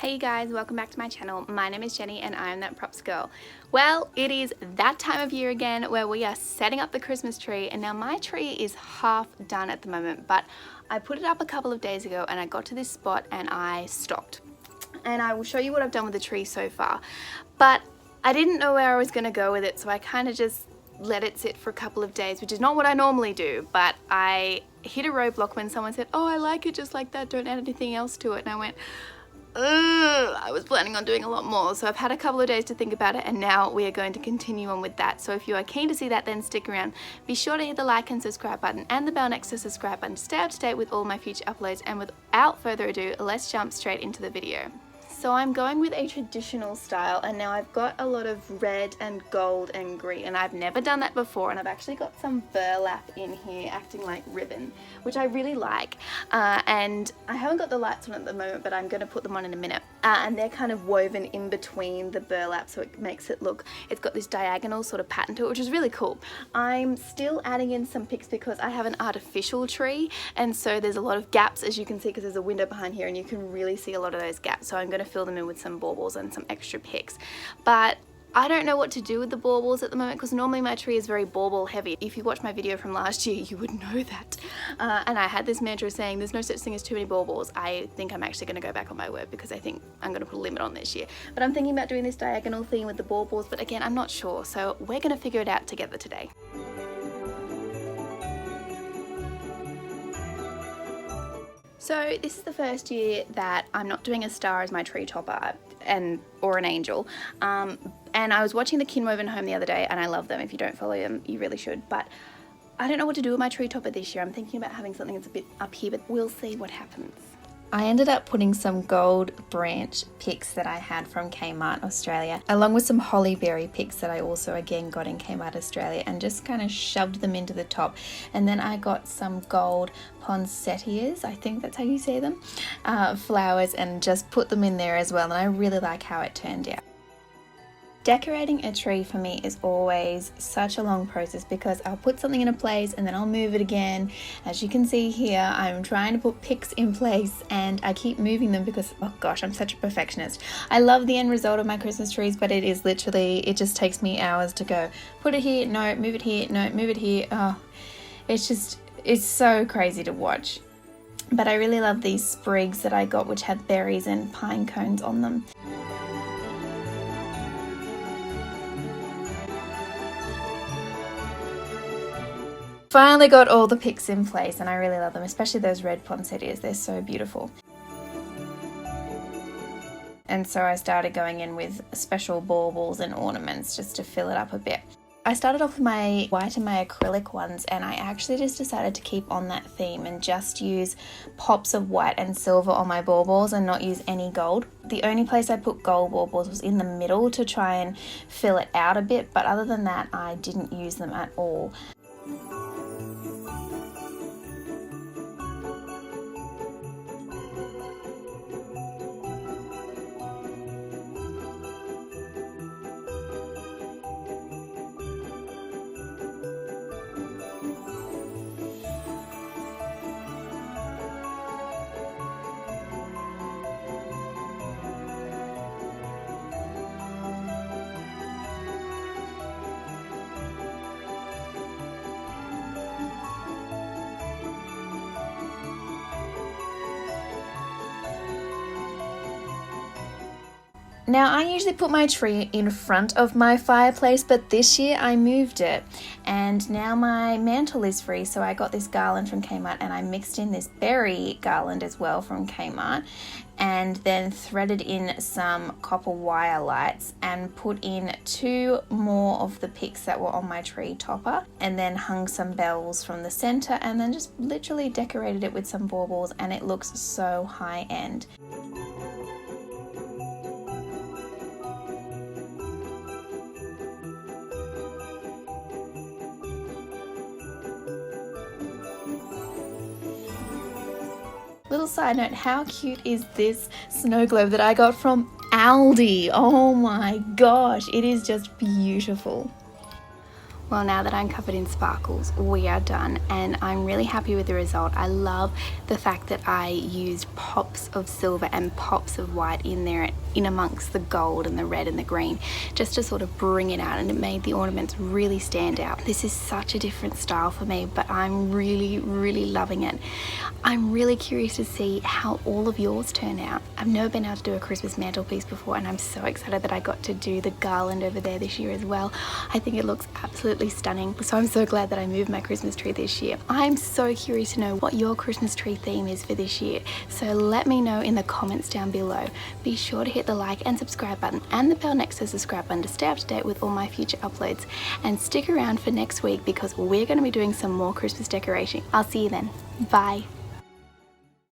Hey you guys, welcome back to my channel. My name is Jenny and I am that props girl. Well, it is that time of year again where we are setting up the Christmas tree, and now my tree is half done at the moment, but I put it up a couple of days ago and I got to this spot and I stopped. And I will show you what I've done with the tree so far. But I didn't know where I was going to go with it, so I kind of just let it sit for a couple of days, which is not what I normally do, but I hit a roadblock when someone said, "Oh, I like it just like that, don't add anything else to it." And I went, ugh, I was planning on doing a lot more. So I've had a couple of days to think about it, and now we are going to continue on with that. So if you are keen to see that, then stick around. Be sure to hit the like and subscribe button and the bell next to subscribe button to stay up to date with all my future uploads. And without further ado, let's jump straight into the video. So I'm going with a traditional style, and now I've got a lot of red and gold and green, and I've never done that before, and I've actually got some burlap in here acting like ribbon, which I really like, and I haven't got the lights on at the moment, but I'm going to put them on in a minute, and they're kind of woven in between the burlap, so it makes it look, it's got this diagonal sort of pattern to it, which is really cool. I'm still adding in some picks because I have an artificial tree, and so there's a lot of gaps, as you can see, because there's a window behind here and you can really see a lot of those gaps. So I'm going to fill them in with some baubles and some extra picks, but I don't know what to do with the baubles at the moment because normally my tree is very bauble heavy. If you watched my video from last year, you would know that. And I had this mantra saying there's no such thing as too many baubles. I think I'm actually going to go back on my word because I think I'm going to put a limit on this year. But I'm thinking about doing this diagonal thing with the baubles, but again, I'm not sure. So we're going to figure it out together today. So this is the first year that I'm not doing a star as my tree topper or an angel. And I was watching the Kinwoven Home the other day, and I love them. If you don't follow them, you really should. But I don't know what to do with my tree topper this year. I'm thinking about having something that's a bit up here, but we'll see what happens. I ended up putting some gold branch picks that I had from Kmart Australia, along with some hollyberry picks that I also again got in Kmart Australia, and just kind of shoved them into the top. And then I got some gold poinsettias, I think that's how you say them, flowers, and just put them in there as well. And I really like how it turned out. Decorating a tree for me is always such a long process because I'll put something in a place and then I'll move it again. As you can see here, I'm trying to put picks in place and I keep moving them because, oh gosh, I'm such a perfectionist. I love the end result of my Christmas trees, but it is literally, it just takes me hours to go, put it here, no, move it here, no, move it here. Oh, it's so crazy to watch. But I really love these sprigs that I got, which have berries and pine cones on them. Finally got all the picks in place, and I really love them, especially those red poinsettias. They're so beautiful. And so I started going in with special baubles and ornaments just to fill it up a bit. I started off with my white and my acrylic ones, and I actually just decided to keep on that theme and just use pops of white and silver on my baubles and not use any gold. The only place I put gold baubles was in the middle to try and fill it out a bit, but other than that, I didn't use them at all. Now, I usually put my tree in front of my fireplace, but this year I moved it and now my mantle is free. So I got this garland from Kmart and I mixed in this berry garland as well from Kmart, and then threaded in some copper wire lights and put in 2 more of the picks that were on my tree topper, and then hung some bells from the center, and then just literally decorated it with some baubles, and it looks so high end. Little side note, how cute is this snow globe that I got from Aldi? Oh my gosh, it is just beautiful. Well, now that I'm covered in sparkles, we are done, and I'm really happy with the result. I love the fact that I used pops of silver and pops of white in there, in amongst the gold and the red and the green, just to sort of bring it out, and it made the ornaments really stand out. This is such a different style for me, but I'm really loving it. I'm really curious to see how all of yours turn out. I've never been able to do a Christmas mantelpiece before, and I'm so excited that I got to do the garland over there this year as well. I think it looks absolutely stunning, so I'm so glad that I moved my Christmas tree this year. I'm so curious to know what your Christmas tree theme is for this year, so let me know in the comments down below. Be sure to hit the like and subscribe button and the bell next to the subscribe button to stay up to date with all my future uploads, and stick around for next week because we're going to be doing some more Christmas decorating. I'll see you then. Bye.